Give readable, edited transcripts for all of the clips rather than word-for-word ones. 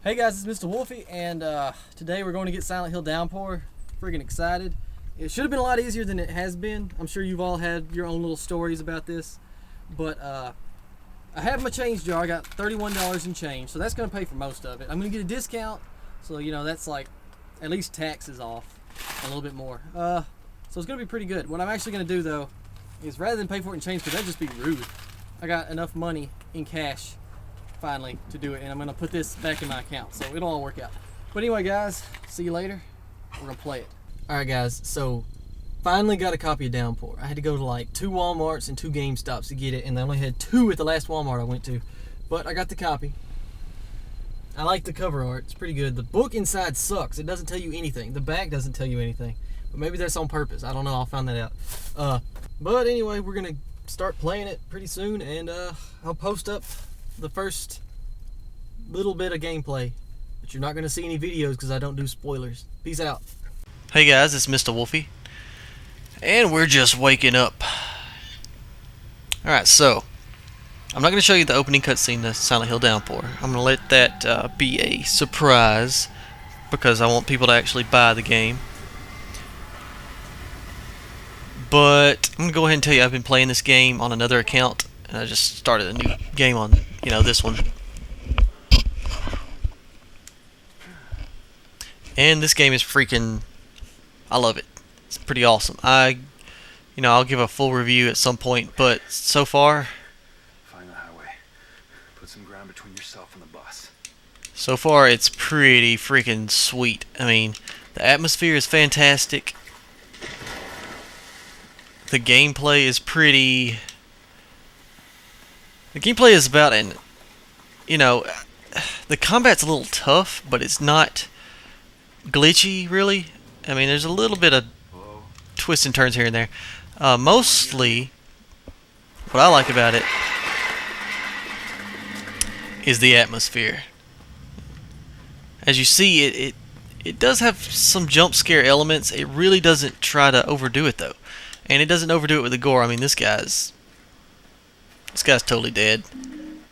Hey guys, it's Mr. Wolfie, and today we're going to get Silent Hill Downpour. Friggin' excited. It should have been a lot easier than it has been. I'm sure you've all had your own little stories about this, but I have my change jar. I got $31 in change, so that's going to pay for most of it. I'm going to get a discount, so that's like at least taxes off a little bit more. So it's going to be pretty good. What I'm actually going to do though is rather than pay for it in change, because that'd just be rude, I got enough money in cash finally to do it, and I'm gonna put this back in my account, so it'll all work out. But anyway guys, see you later. We're gonna play it. Alright guys, so finally got a copy of Downpour. I had to go to like 2 Walmarts and 2 GameStops to get it, and I only had 2 at the last Walmart I went to, but I got the copy. I like the cover art, it's pretty good. The book inside sucks. It doesn't tell you anything. The back doesn't tell you anything, but maybe that's on purpose. I don't know, I'll find that out. But anyway, we're gonna start playing it pretty soon, and I'll post up the first little bit of gameplay, but you're not going to see any videos because I don't do spoilers. Peace out. Hey guys, it's Mr. Wolfie, and we're just waking up. Alright, so I'm not going to show you the opening cutscene to Silent Hill Downpour. I'm going to let that be a surprise because I want people to actually buy the game. But I'm going to go ahead and tell you I've been playing this game on another account, and I just started a new game on, this one. And this game is freaking, I love it. It's pretty awesome. I'll give a full review at some point, but so far, Find the highway. Put some ground between yourself and the bus. so far it's pretty freaking sweet. I mean, the atmosphere is fantastic. The gameplay is pretty. The gameplay is about the combat's a little tough, but it's not glitchy, really. I mean, there's a little bit of twists and turns here and there. Mostly, what I like about it is the atmosphere. As you see, it does have some jump scare elements. It really doesn't try to overdo it, though. And it doesn't overdo it with the gore. I mean, this guy's totally dead.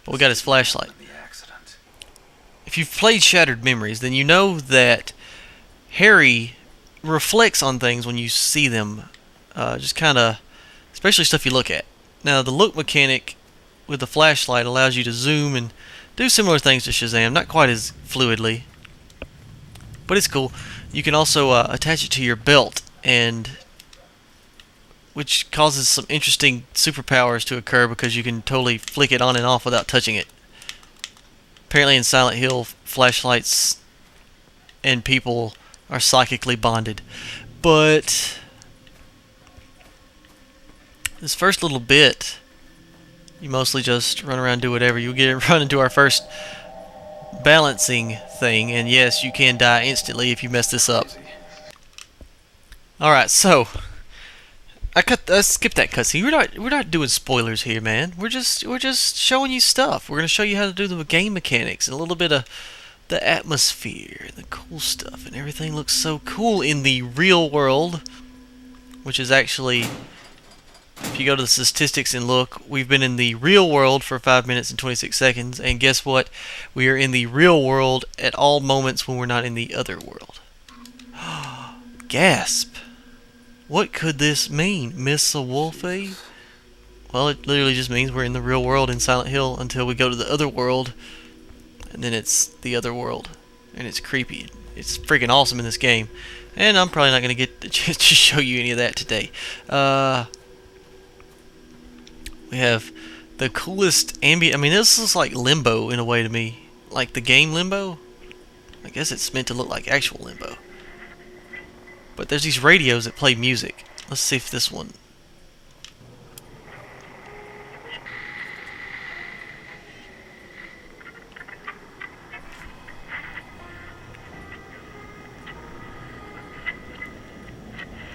But we got his flashlight. If you've played Shattered Memories, then you know that Harry reflects on things when you see them. Just kind of, especially stuff you look at. Now, the look mechanic with the flashlight allows you to zoom and do similar things to Shazam. Not quite as fluidly, but it's cool. You can also attach it to your belt, and which causes some interesting superpowers to occur because you can totally flick it on and off without touching it. Apparently in Silent Hill, flashlights and people are psychically bonded. But this first little bit, you mostly just run around and do whatever. You run into our first balancing thing, and yes, you can die instantly if you mess this up. Alright, so I skipped that cutscene. We're not doing spoilers here, man. We're just showing you stuff. We're gonna show you how to do the game mechanics and a little bit of the atmosphere, the cool stuff, and everything looks so cool in the real world, which is actually, if you go to the statistics and look, we've been in the real world for 5 minutes and 26 seconds, and guess what? We are in the real world at all moments when we're not in the other world. Gasp! What could this mean, Miss Wolfie? Well, it literally just means we're in the real world in Silent Hill until we go to the other world, and then it's the other world, and it's creepy. It's freaking awesome in this game, and I'm probably not going to get the chance to show you any of that today. We have the coolest ambient. I mean, this is like Limbo in a way to me, like the game Limbo. I guess it's meant to look like actual Limbo. But there's these radios that play music. Let's see if this one.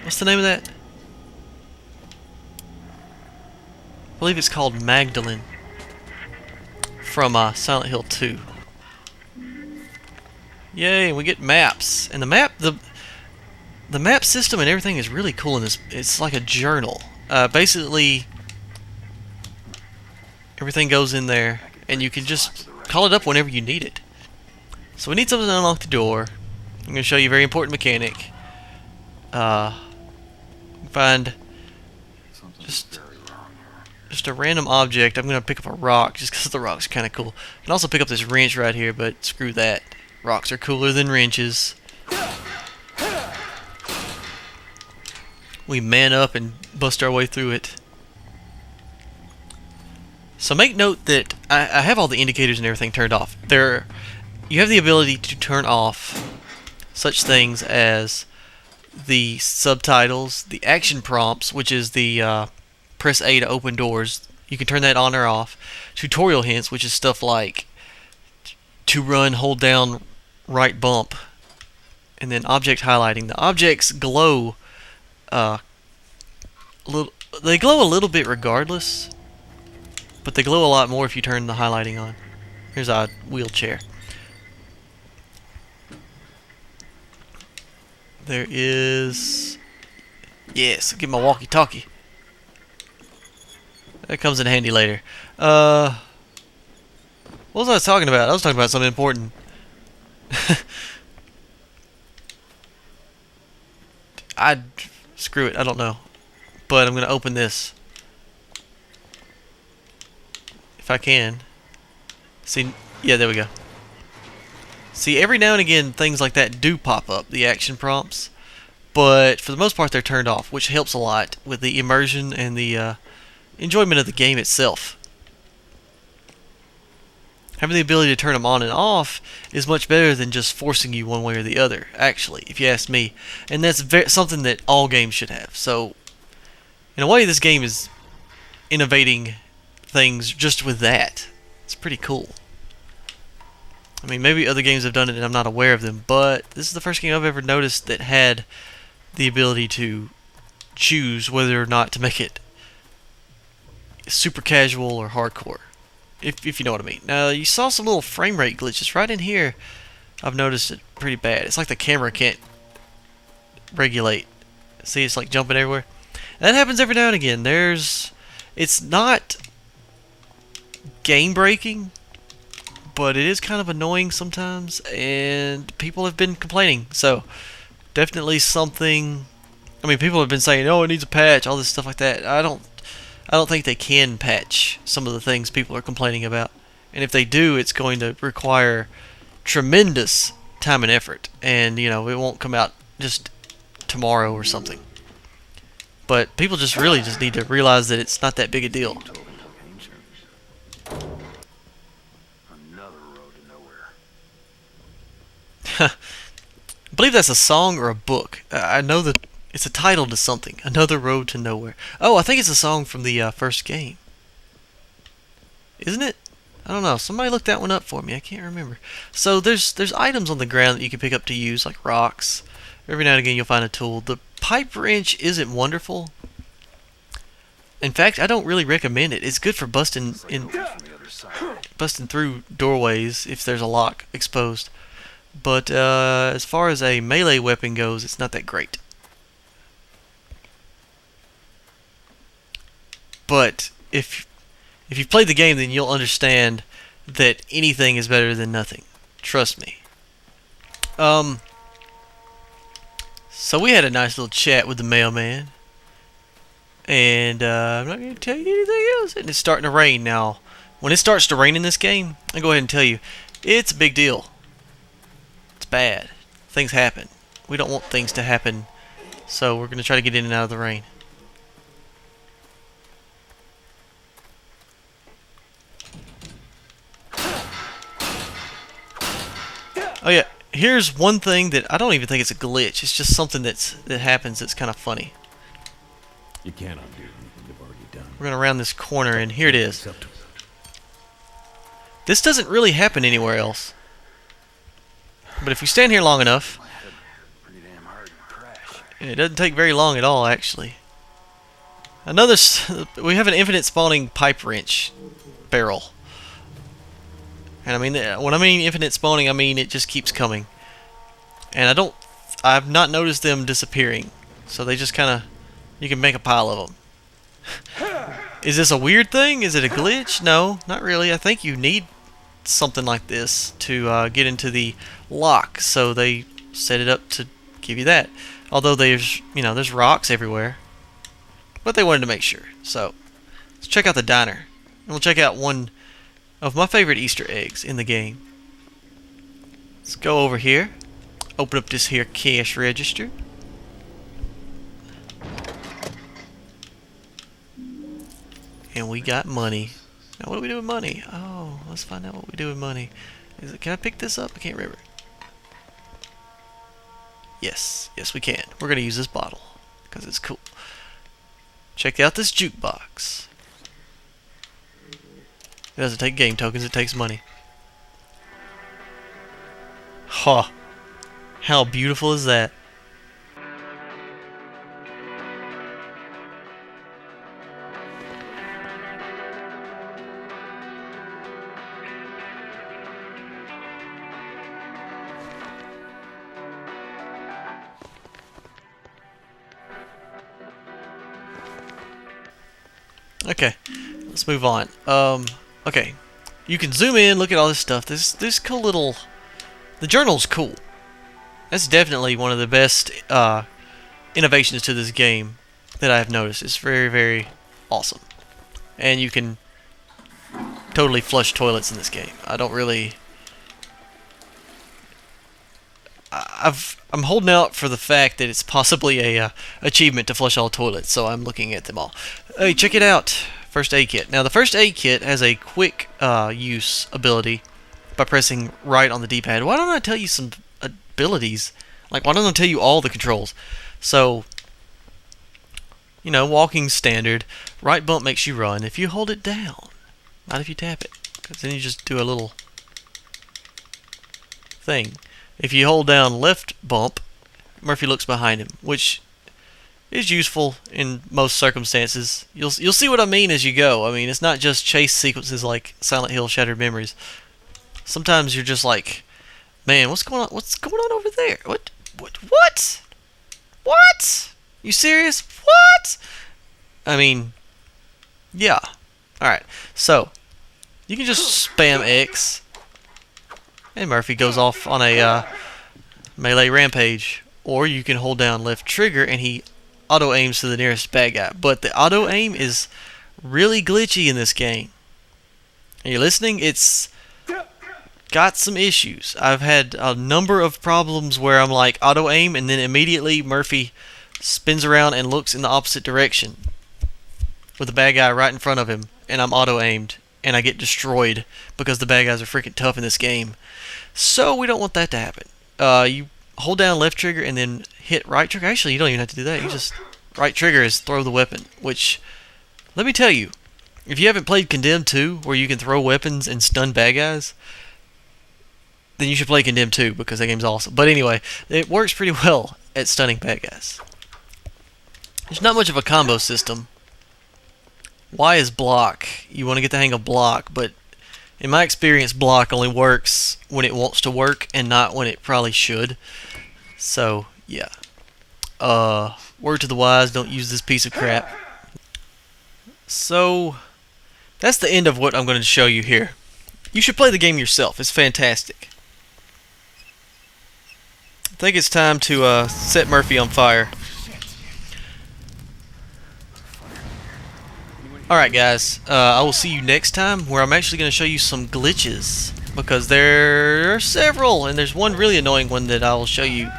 What's the name of that? I believe it's called Magdalene from Silent Hill 2. Yay, we get maps. And the map system and everything is really cool in this. It's like a journal. Basically, everything goes in there, and you can just call it up whenever you need it. So we need something to unlock the door. I'm going to show you a very important mechanic. Find just a random object. I'm going to pick up a rock just because the rock's kind of cool. I can also pick up this wrench right here, but screw that. Rocks are cooler than wrenches. We man up and bust our way through it. So make note that I have all the indicators and everything turned off. You have the ability to turn off such things as the subtitles, the action prompts, which is the press A to open doors. You can turn that on or off. Tutorial hints, which is stuff like to run, hold down right bump. And then object highlighting. The objects glow they glow a little bit regardless, but they glow a lot more if you turn the highlighting on. Here's our wheelchair. There is... Yes, I'll get my walkie-talkie. That comes in handy later. What was I talking about? I was talking about something important. Screw it, I don't know. But I'm going to open this. If I can. See, yeah, there we go. See, every now and again, things like that do pop up, the action prompts. But for the most part, they're turned off, which helps a lot with the immersion and the enjoyment of the game itself. Having the ability to turn them on and off is much better than just forcing you one way or the other, actually, if you ask me. And that's something that all games should have. So, in a way, this game is innovating things just with that. It's pretty cool. I mean, maybe other games have done it and I'm not aware of them, but this is the first game I've ever noticed that had the ability to choose whether or not to make it super casual or hardcore. If you know what I mean. Now, you saw some little frame rate glitches right in here. I've noticed it pretty bad. It's like the camera can't regulate. See, it's like jumping everywhere. And that happens every now and again. It's not game breaking, but it is kind of annoying sometimes, and people have been complaining. So, definitely something. I mean, people have been saying, "Oh, it needs a patch," all this stuff like that. I don't think they can patch some of the things people are complaining about. And if they do, it's going to require tremendous time and effort. And, you know, it won't come out just tomorrow or something. But people just really just need to realize that it's not that big a deal. Another road to nowhere. I believe that's a song or a book. I know that it's a title to something. Another Road to Nowhere. Oh, I think it's a song from the first game. Isn't it? I don't know. Somebody look that one up for me. I can't remember. So there's items on the ground that you can pick up to use, like rocks. Every now and again you'll find a tool. The pipe wrench isn't wonderful. In fact, I don't really recommend it. It's good for busting through doorways if there's a lock exposed. But as far as a melee weapon goes, it's not that great. But if you've played the game, then you'll understand that anything is better than nothing. Trust me. So we had a nice little chat with the mailman. And I'm not going to tell you anything else. And it's starting to rain now. When it starts to rain in this game, I'll go ahead and tell you, it's a big deal. It's bad. Things happen. We don't want things to happen. So we're going to try to get in and out of the rain. Oh yeah, here's one thing that I don't even think it's a glitch. It's just something that happens that's kind of funny. You can't undo anything you've already done. We're going to round this corner, and here it is. This doesn't really happen anywhere else. But if you stand here long enough, and it doesn't take very long at all, actually. We have an infinite spawning pipe wrench barrel. And I mean, when I mean infinite spawning, I mean it just keeps coming. And I've not noticed them disappearing. So they just kind of, you can make a pile of them. Is this a weird thing? Is it a glitch? No, not really. I think you need something like this to get into the lock, so they set it up to give you that. Although there's rocks everywhere, but they wanted to make sure. So let's check out the diner, and we'll check out one of my favorite Easter eggs in the game. Let's go over here, open up this here cash register. And we got money. Now what do we do with money? Oh, let's find out what we do with money. Can I pick this up? I can't remember. Yes, we can. We're going to use this bottle because it's cool. Check out this jukebox. It doesn't take game tokens, it takes money. Huh. How beautiful is that? Okay, let's move on. Okay, you can zoom in, look at all this stuff. This cool little... The journal's cool. That's definitely one of the best innovations to this game that I've noticed. It's very, very awesome. And you can totally flush toilets in this game. I don't really... I'm holding out for the fact that it's possibly a achievement to flush all toilets, so I'm looking at them all. Hey, check it out. First aid kit. Now, the first aid kit has a quick use ability by pressing right on the D-pad. Why don't I tell you some abilities? Like, why don't I tell you all the controls? So, you know, walking standard. Right bump makes you run. If you hold it down, not if you tap it, because then you just do a little thing. If you hold down left bump, Murphy looks behind him, which is useful in most circumstances. You'll see what I mean as you go. I mean, it's not just chase sequences like Silent Hill Shattered Memories. Sometimes you're just like, man, what's going on? What's going on over there? What? You serious? What? I mean, yeah. All right. So you can just spam X. And Murphy goes off on a melee rampage. Or you can hold down left trigger and he auto-aims to the nearest bad guy. But the auto-aim is really glitchy in this game. Are you listening? It's got some issues. I've had a number of problems where I'm like auto-aim and then immediately Murphy spins around and looks in the opposite direction with the bad guy right in front of him. And I'm auto-aimed. And I get destroyed because the bad guys are freaking tough in this game. So we don't want that to happen. You hold down left trigger and then hit right trigger. Actually, you don't even have to do that. You just right trigger is throw the weapon. Which, let me tell you, if you haven't played Condemned 2, where you can throw weapons and stun bad guys, then you should play Condemned 2 because that game's awesome. But anyway, it works pretty well at stunning bad guys. There's not much of a combo system. Y is block. You want to get the hang of block, but in my experience, block only works when it wants to work and not when it probably should. So, yeah. Word to the wise, don't use this piece of crap. So, that's the end of what I'm going to show you here. You should play the game yourself. It's fantastic. I think it's time to set Murphy on fire. Alright guys, I will see you next time where I'm actually going to show you some glitches because there are several and there's one really annoying one that I will show you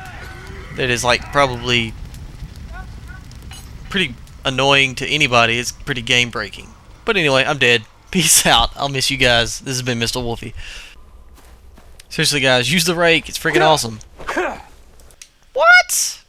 that is like probably pretty annoying to anybody. It's pretty game breaking. But anyway, I'm dead. Peace out. I'll miss you guys. This has been Mr. Wolfie. Seriously guys, use the rake. It's freaking awesome. What?